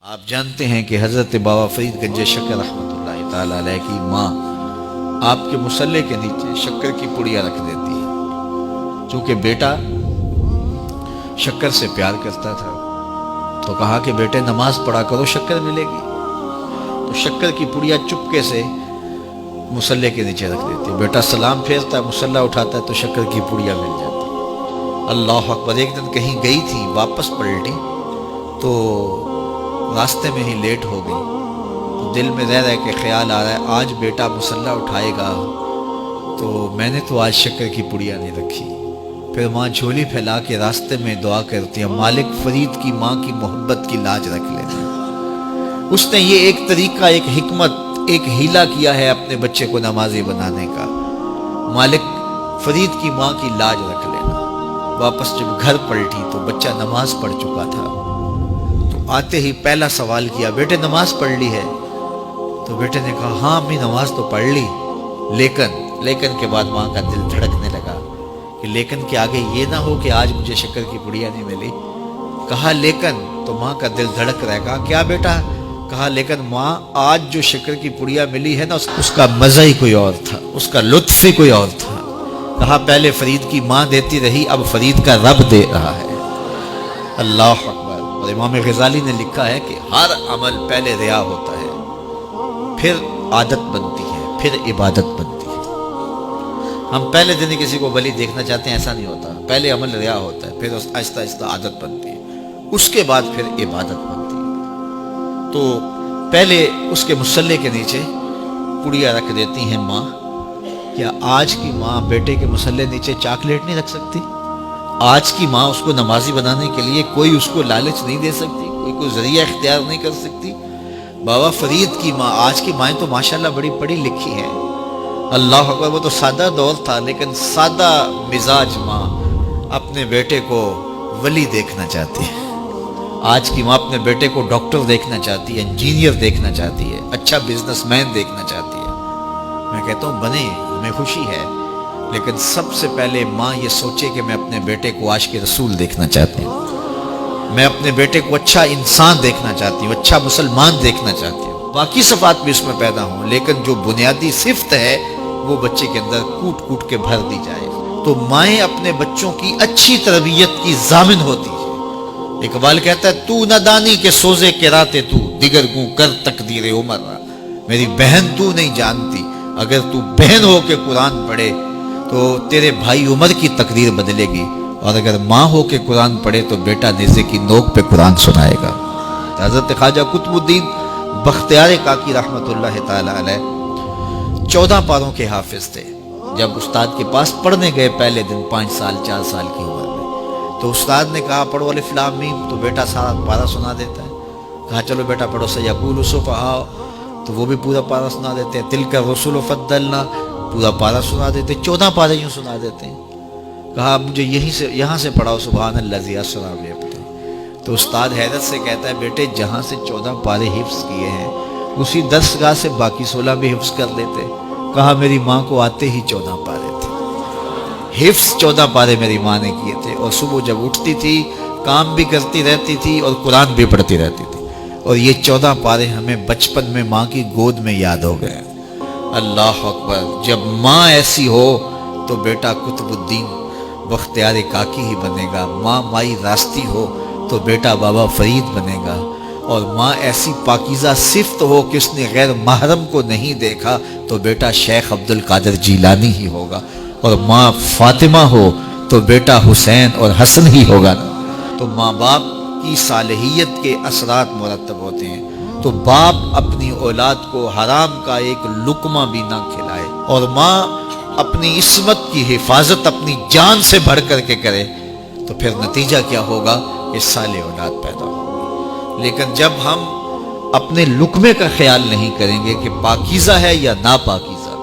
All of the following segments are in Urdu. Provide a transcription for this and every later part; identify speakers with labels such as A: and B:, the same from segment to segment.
A: آپ جانتے ہیں کہ حضرت بابا فرید گنج شکر رحمۃ اللہ تعالی علیہ کی ماں آپ کے مصلے کے نیچے شکر کی پڑیاں رکھ دیتی ہے۔ چونکہ بیٹا شکر سے پیار کرتا تھا تو کہا کہ بیٹے نماز پڑھا کرو، شکر ملے گی۔ تو شکر کی پڑیاں چپکے سے مصلے کے نیچے رکھ دیتی ہے۔ بیٹا سلام پھیرتا ہے، مصلہ اٹھاتا ہے تو شکر کی پڑیاں مل جاتی۔ اللہ اکبر۔ ایک دن کہیں گئی تھی، واپس پلٹی تو راستے میں ہی لیٹ ہو گئی۔ تو دل میں رہ کے خیال آ رہا ہے آج بیٹا مصلہ اٹھائے گا تو میں نے تو آج شکر کی پڑیاں نہیں رکھی۔ پھر ماں جھولی پھیلا کے راستے میں دعا کرتی ہے، مالک فرید کی ماں کی محبت کی لاج رکھ لینا۔ اس نے یہ ایک طریقہ، ایک حکمت، ایک ہیلا کیا ہے اپنے بچے کو نمازی بنانے کا۔ مالک فرید کی ماں کی لاج رکھ لینا۔ واپس جب گھر پلٹی تو بچہ نماز پڑھ چکا تھا۔ آتے ہی پہلا سوال کیا، بیٹے نماز پڑھ لی ہے؟ تو بیٹے نے کہا ہاں امی نماز تو پڑھ لی، لیکن کے بعد ماں کا دل دھڑکنے لگا کہ لیکن کے آگے یہ نہ ہو کہ آج مجھے شکر کی پڑیاں نہیں ملی۔ کہا لیکن، تو ماں کا دل دھڑک رہا ہے۔ کہا کیا بیٹا؟ کہا لیکن ماں آج جو شکر کی پڑیاں ملی ہے نا اس کا مزہ ہی کوئی اور تھا، اس کا لطف ہی کوئی اور تھا۔ کہا پہلے فرید کی ماں دیتی رہی، اب فرید کا رب دے رہا ہے۔ اللہ اکبر۔ اور امام غزالی نے لکھا ہے کہ ہر عمل پہلے ریا ہوتا ہے، پھر عادت بنتی ہے، پھر عبادت بنتی ہے۔ ہم پہلے دن ہی کسی کو ولی دیکھنا چاہتے ہیں، ایسا نہیں ہوتا۔ پہلے عمل ریا ہوتا ہے، پھر آہستہ آہستہ عادت بنتی ہے، اس کے بعد پھر عبادت بنتی ہے۔ تو پہلے اس کے مصلے کے نیچے پڑیاں رکھ دیتی ہیں ماں۔ کیا آج کی ماں بیٹے کے مصلے نیچے چاکلیٹ نہیں رکھ سکتی؟ آج کی ماں اس کو نمازی بنانے کے لیے کوئی اس کو لالچ نہیں دے سکتی، کوئی ذریعہ اختیار نہیں کر سکتی؟ بابا فرید کی ماں، آج کی مائیں تو ماشاءاللہ بڑی پڑھی لکھی ہیں۔ اللہ اکبر۔ وہ تو سادہ دور تھا، لیکن سادہ مزاج ماں اپنے بیٹے کو ولی دیکھنا چاہتی ہے۔ آج کی ماں اپنے بیٹے کو ڈاکٹر دیکھنا چاہتی ہے، انجینئر دیکھنا چاہتی ہے، اچھا بزنس مین دیکھنا چاہتی ہے۔ میں کہتا ہوں بنے، ہمیں خوشی ہے، لیکن سب سے پہلے ماں یہ سوچے کہ میں اپنے بیٹے کو عاشق رسول دیکھنا چاہتی ہوں، میں اپنے بیٹے کو اچھا انسان دیکھنا چاہتی ہوں، اچھا مسلمان دیکھنا چاہتی ہوں۔ باقی صفات بھی اس میں پیدا ہوں، لیکن جو بنیادی صفت ہے وہ بچے کے اندر کوٹ کوٹ کے بھر دی جائے۔ تو مائیں اپنے بچوں کی اچھی تربیت کی ضامن ہوتی ہے۔ اقبال کہتا ہے تو نہ دانی کے سوزے کے راتے تو دیگر گوں کر تقدیر عمر۔ میری بہن تو نہیں جانتی، اگر تو بہن ہو کے قرآن پڑھے تو تیرے بھائی عمر کی تقدیر بدلے گی، اور اگر ماں ہو کے قرآن پڑھے تو بیٹا نیزے کی نوک پہ قرآن سنائے گا۔ حضرت خواجہ قطب الدین بختیار کاکی رحمۃ اللہ تعالی علیہ 14 پاروں کے حافظ تھے۔ جب استاد کے پاس پڑھنے گئے پہلے دن 5 سال 4 سال کی عمر میں، تو استاد نے کہا پڑھو الف لام میم، تو بیٹا سارا پارہ سنا دیتا ہے۔ کہا چلو بیٹا پڑھو سیقول السفہاء، تو وہ بھی پورا پارہ سنا دیتے ہیں۔ تلک الرسل فضلنا، پورا پارہ سنا دیتے، 14 پارے یوں سنا دیتے ہیں۔ کہا مجھے یہاں سے پڑھاؤ سبحان الذی اسریٰ بعبدہ۔ تو استاد حیرت سے کہتا ہے بیٹے جہاں سے 14 پارے حفظ کیے ہیں اسی درسگاہ سے باقی 16 بھی حفظ کر لیتے۔ کہا میری ماں کو آتے ہی 14 پارے تھے، حفظ 14 پارے میری ماں نے کیے تھے، اور صبح جب اٹھتی تھی کام بھی کرتی رہتی تھی اور قرآن بھی پڑھتی رہتی تھی، اور یہ 14 پارے ہمیں بچپن میں ماں کی گود میں یاد ہو گئے۔ اللہ اکبر۔ جب ماں ایسی ہو تو بیٹا قطب الدین بختیار کاکی ہی بنے گا، ماں مائی راستی ہو تو بیٹا بابا فرید بنے گا، اور ماں ایسی پاکیزہ صفت ہو کہ اس نے غیر محرم کو نہیں دیکھا تو بیٹا شیخ عبد القادر جیلانی ہی ہوگا، اور ماں فاطمہ ہو تو بیٹا حسین اور حسن ہی ہوگا نا۔ تو ماں باپ کی صالحیت کے اثرات مرتب ہوتے ہیں۔ تو باپ اپنی اولاد کو حرام کا ایک لقمہ بھی نہ کھلائے، اور ماں اپنی عصمت کی حفاظت اپنی جان سے بڑھ کر کے کرے، تو پھر نتیجہ کیا ہوگا کہ صالح اولاد پیدا ہوگی۔ لیکن جب ہم اپنے لقمے کا خیال نہیں کریں گے کہ پاکیزہ ہے یا ناپاکیزہ،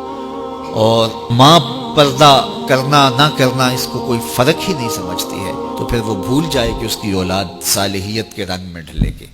A: اور ماں پردہ کرنا نہ کرنا اس کو کوئی فرق ہی نہیں سمجھتی ہے، تو پھر وہ بھول جائے کہ اس کی اولاد صالحیت کے رنگ میں ڈھلے گی۔